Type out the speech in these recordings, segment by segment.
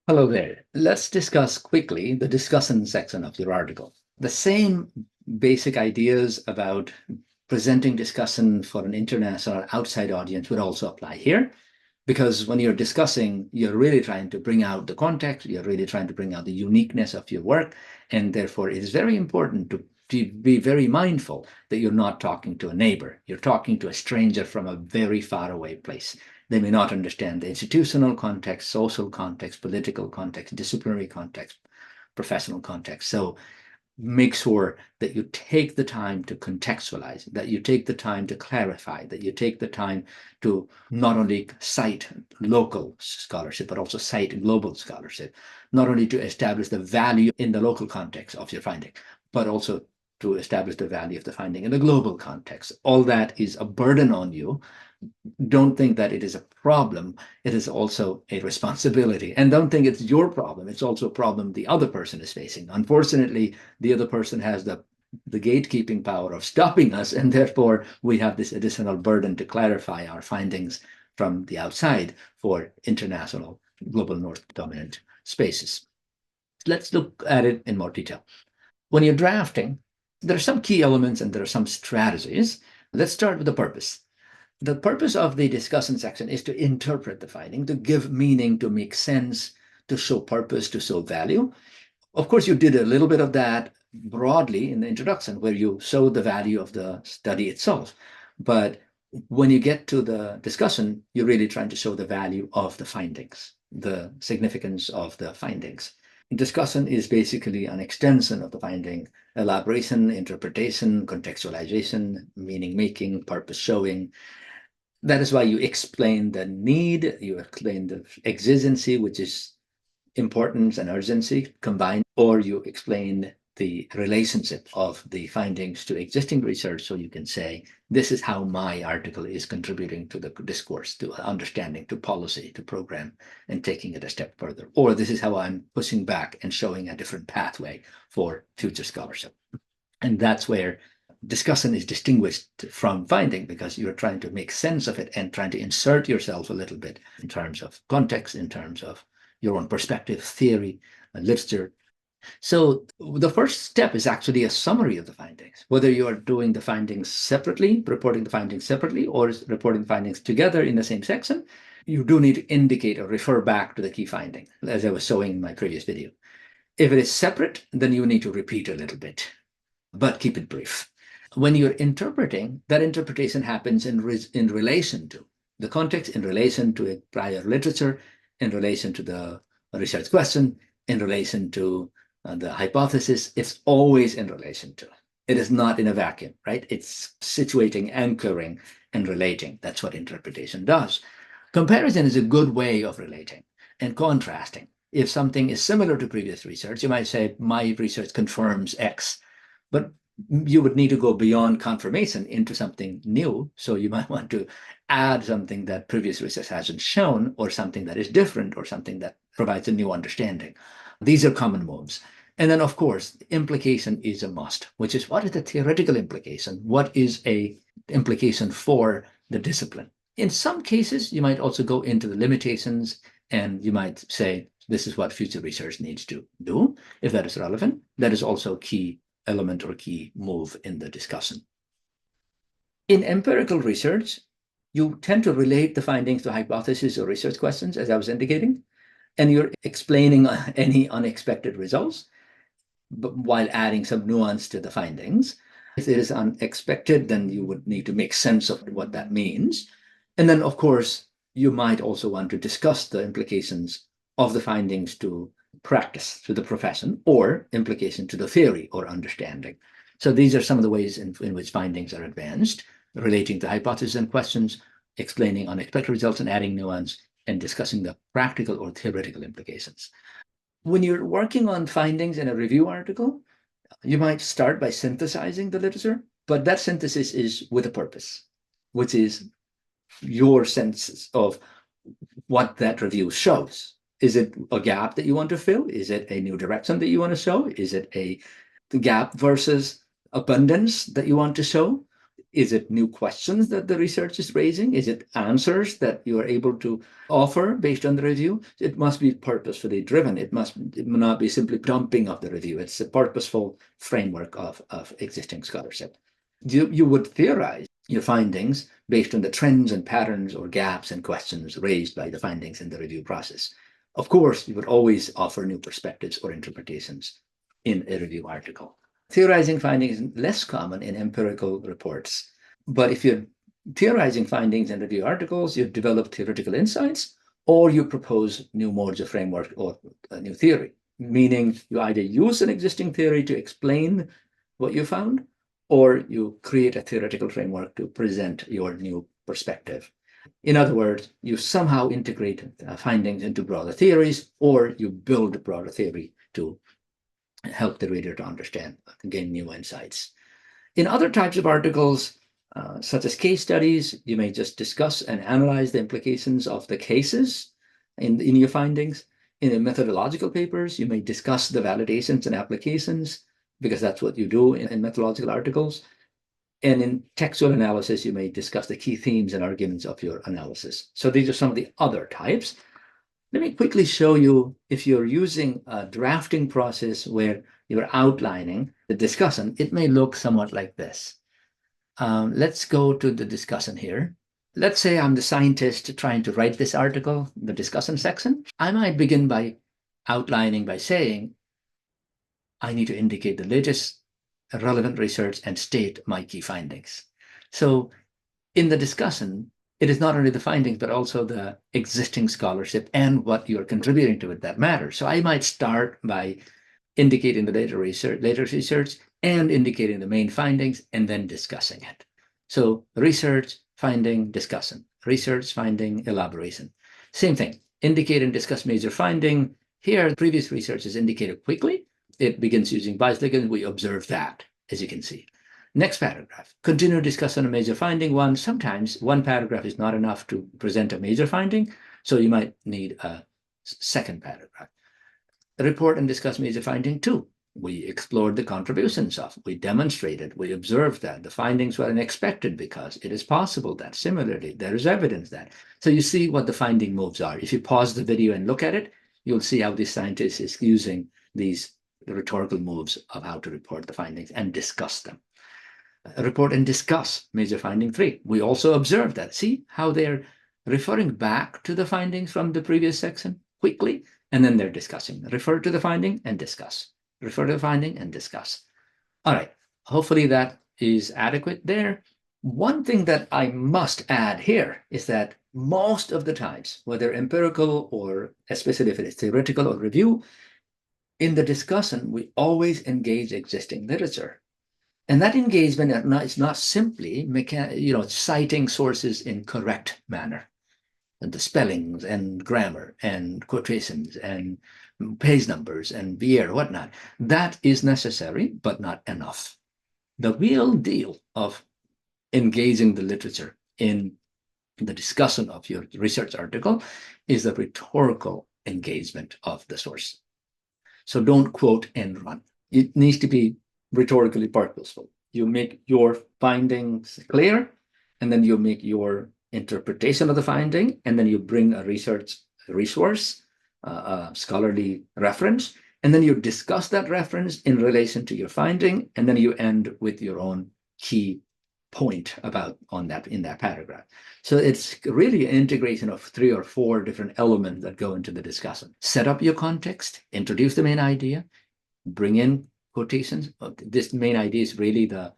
Hello there. Let's discuss quickly the discussion section of your article. The same basic ideas about presenting discussion for an international outside audience would also apply here, because when you're discussing, you're really trying to bring out the context, you're really trying to bring out the uniqueness of your work, and therefore it is very important to be very mindful that you're not talking to a neighbor. You're talking to a stranger from a very far away place. They may not understand the institutional context, social context, political context, disciplinary context, professional context. So make sure that you take the time to contextualize, that you take the time to clarify, that you take the time to not only cite local scholarship, but also cite global scholarship, not only to establish the value in the local context of your finding, but also to establish the value of the finding in a global context. All that is a burden on you. Don't think that it is a problem. It is also a responsibility. And don't think it's your problem. It's also a problem the other person is facing. Unfortunately, the other person has the gatekeeping power of stopping us, and therefore we have this additional burden to clarify our findings from the outside for international global north dominant spaces. Let's look at it in more detail. When you're drafting, there are some key elements and there are some strategies. Let's start with the purpose. The purpose of the discussion section is to interpret the finding, to give meaning, to make sense, to show purpose, to show value. Of course, you did a little bit of that broadly in the introduction, where you showed the value of the study itself. But when you get to the discussion, you're really trying to show the value of the findings, the significance of the findings. Discussion is basically an extension of the finding: elaboration, interpretation, contextualization, meaning making, purpose showing. That is why you explain the need, you explain the exigency, which is importance and urgency combined, or you explain the relationship of the findings to existing research. So you can say, this is how my article is contributing to the discourse, to understanding, to policy, to program, and taking it a step further. Or this is how I'm pushing back and showing a different pathway for future scholarship. And that's where discussion is distinguished from finding, because you're trying to make sense of it and trying to insert yourself a little bit in terms of context, in terms of your own perspective, theory, literature. So the first step is actually a summary of the findings, whether you are doing the findings separately, reporting the findings separately, or reporting findings together in the same section. You do need to indicate or refer back to the key finding, as I was showing in my previous video. If it is separate, then you need to repeat a little bit, but keep it brief. When you're interpreting, that interpretation happens in relation to the context, in relation to a prior literature, in relation to the research question, in relation to the hypothesis. It's always in relation to. It is not in a vacuum, right? It's situating, anchoring, and relating. That's what interpretation does. Comparison is a good way of relating and contrasting. If something is similar to previous research, you might say, my research confirms X, but you would need to go beyond confirmation into something new. So you might want to add something that previous research hasn't shown, or something that is different, or something that provides a new understanding. These are common moves. And then, of course, implication is a must, which is, what is the theoretical implication? What is a implication for the discipline? In some cases, you might also go into the limitations, and you might say, this is what future research needs to do, if that is relevant. That is also a key element or key move in the discussion. In empirical research, you tend to relate the findings to hypotheses or research questions, as I was indicating, and you're explaining any unexpected results, but while adding some nuance to the findings. If it is unexpected, then you would need to make sense of what that means. And then, of course, you might also want to discuss the implications of the findings to practice, to the profession, or implication to the theory or understanding. So these are some of the ways in which findings are advanced: relating to hypotheses and questions, explaining unexpected results and adding nuance, and discussing the practical or theoretical implications. When you're working on findings in a review article, you might start by synthesizing the literature, but that synthesis is with a purpose, which is your sense of what that review shows. Is it a gap that you want to fill? Is it a new direction that you want to show? Is it a gap versus abundance that you want to show? Is it new questions that the research is raising? Is it answers that you are able to offer based on the review? It must be purposefully driven. It must not be simply dumping of the review. It's a purposeful framework of existing scholarship. You would theorize your findings based on the trends and patterns or gaps and questions raised by the findings in the review process. Of course, you would always offer new perspectives or interpretations in a review article. Theorizing findings is less common in empirical reports. But if you're theorizing findings in review articles, you develop theoretical insights, or you propose new modes of framework or a new theory, meaning you either use an existing theory to explain what you found, or you create a theoretical framework to present your new perspective. In other words, you somehow integrate findings into broader theories, or you build a broader theory to help the reader to understand, gain new insights. In other types of articles, such as case studies, you may just discuss and analyze the implications of the cases in your findings. In the methodological papers, you may discuss the validations and applications, because that's what you do in methodological articles. And in textual analysis, you may discuss the key themes and arguments of your analysis. So these are some of the other types. Let me quickly show you, if you're using a drafting process where you're outlining the discussion, it may look somewhat like this. Let's go to the discussion here. Let's say I'm the scientist trying to write this article, the discussion section. I might begin by outlining by saying, I need to indicate the latest relevant research and state my key findings. So in the discussion, it is not only the findings, but also the existing scholarship and what you're contributing to it that matters. So I might start by indicating the latest research and indicating the main findings, and then discussing it. So research, finding, discussion, research, finding, elaboration. Same thing, indicate and discuss major finding. Here, previous research is indicated quickly. It begins using bias ligands. We observe that, as you can see. Next paragraph, continue discussion on a major finding. Sometimes one paragraph is not enough to present a major finding, so you might need a second paragraph. Report and discuss major finding 2. We explored the contributions of, we demonstrated, we observed that the findings were unexpected because it is possible that similarly there is evidence that. So you see what the finding moves are. If you pause the video and look at it, you'll see how the scientist is using these rhetorical moves of how to report the findings and discuss them. Report and discuss major finding 3. We also observed that. See how they're referring back to the findings from the previous section quickly, and then they're discussing. Refer to the finding and discuss. Refer to the finding and discuss. All right, hopefully that is adequate there. One thing that I must add here is that most of the times, whether empirical or especially if it is theoretical or review, in the discussion, we always engage existing literature. And that engagement is not simply citing sources in correct manner, and the spellings and grammar and quotations and page numbers and year, whatnot. That is necessary, but not enough. The real deal of engaging the literature in the discussion of your research article is the rhetorical engagement of the source. So don't quote and run. It needs to be rhetorically purposeful. You make your findings clear, and then you make your interpretation of the finding, and then you bring a research resource, a scholarly reference, and then you discuss that reference in relation to your finding, and then you end with your own key point in that paragraph. So it's really an integration of 3 or 4 different elements that go into the discussion. Set up your context, introduce the main idea, bring in quotations. This main idea is really the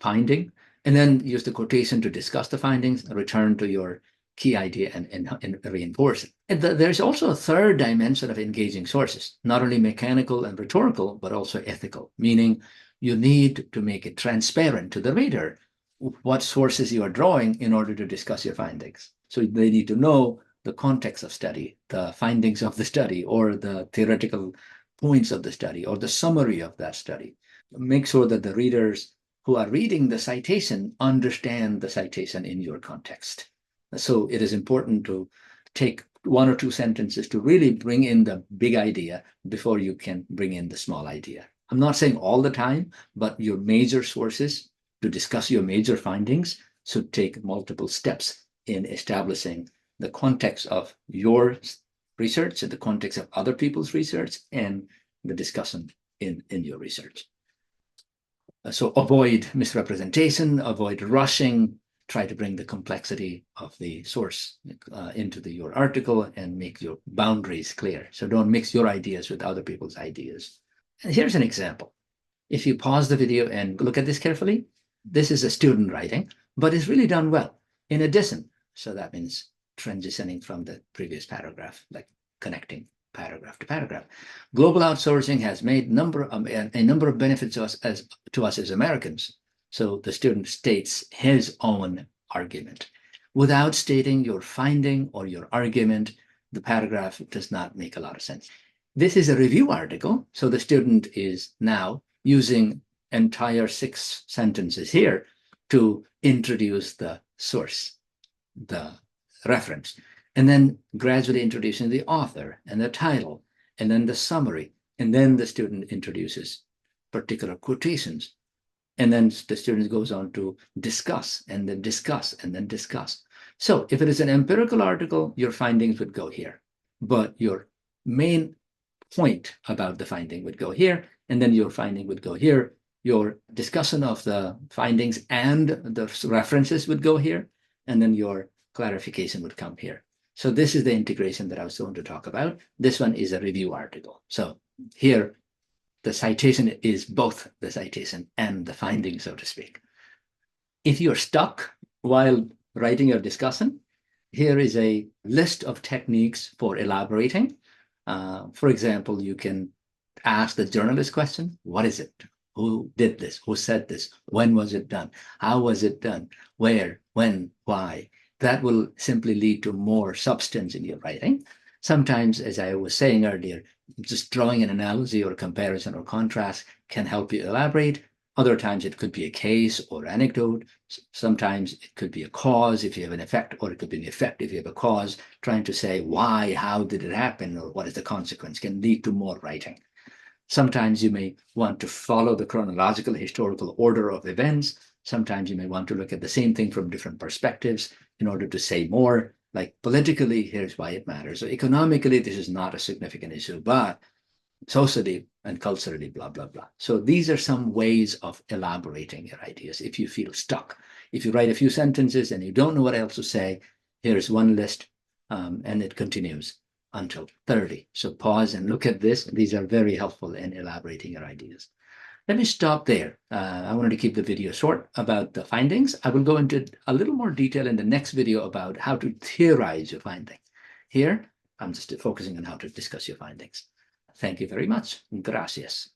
finding, and then use the quotation to discuss the findings, return to your key idea and reinforce it. And there's also a third dimension of engaging sources, not only mechanical and rhetorical, but also ethical, meaning you need to make it transparent to the reader what sources you are drawing in order to discuss your findings. So they need to know the context of study, the findings of the study, or the theoretical points of the study, or the summary of that study. Make sure that the readers who are reading the citation understand the citation in your context. So it is important to take 1 or 2 sentences to really bring in the big idea before you can bring in the small idea. I'm not saying all the time, but your major sources to discuss your major findings should take multiple steps in establishing the context of your research, in the context of other people's research, and the discussion in your research. So avoid misrepresentation, avoid rushing, try to bring the complexity of the source into your article and make your boundaries clear. So don't mix your ideas with other people's ideas. And here's an example. If you pause the video and look at this carefully, this is a student writing, but it's really done well. In addition, so that means transitioning from the previous paragraph, like connecting paragraph to paragraph. Global outsourcing has made a number of benefits to us as Americans. So the student states his own argument. Without stating your finding or your argument, the paragraph does not make a lot of sense. This is a review article, so the student is now using entire 6 sentences here to introduce the source, the reference, and then gradually introducing the author and the title, and then the summary, and then the student introduces particular quotations, and then the student goes on to discuss, and then discuss, and then discuss. So if it is an empirical article, your findings would go here, but your main point about the finding would go here, and then your finding would go here. Your discussion of the findings and the references would go here, and then your clarification would come here. So this is the integration that I was going to talk about. This one is a review article. So here, the citation is both the citation and the finding, so to speak. If you're stuck while writing your discussion, here is a list of techniques for elaborating. For example, you can ask the journalist question, what is it? Who did this? Who said this? When was it done? How was it done? Where? When? Why? That will simply lead to more substance in your writing. Sometimes, as I was saying earlier, just drawing an analogy or comparison or contrast can help you elaborate. Other times it could be a case or anecdote. Sometimes it could be a cause if you have an effect, or it could be an effect if you have a cause. Trying to say why, how did it happen, or what is the consequence can lead to more writing. Sometimes you may want to follow the chronological historical order of events. Sometimes you may want to look at the same thing from different perspectives in order to say more, like politically, here's why it matters. So economically, this is not a significant issue, but socially and culturally, blah, blah, blah. So these are some ways of elaborating your ideas if you feel stuck. If you write a few sentences and you don't know what else to say, here's one list, and it continues until 30. So pause and look at this. These are very helpful in elaborating your ideas. Let me stop there. I wanted to keep the video short about the findings. I will go into a little more detail in the next video about how to theorize your finding. Here, I'm just focusing on how to discuss your findings. Thank you very much. Gracias.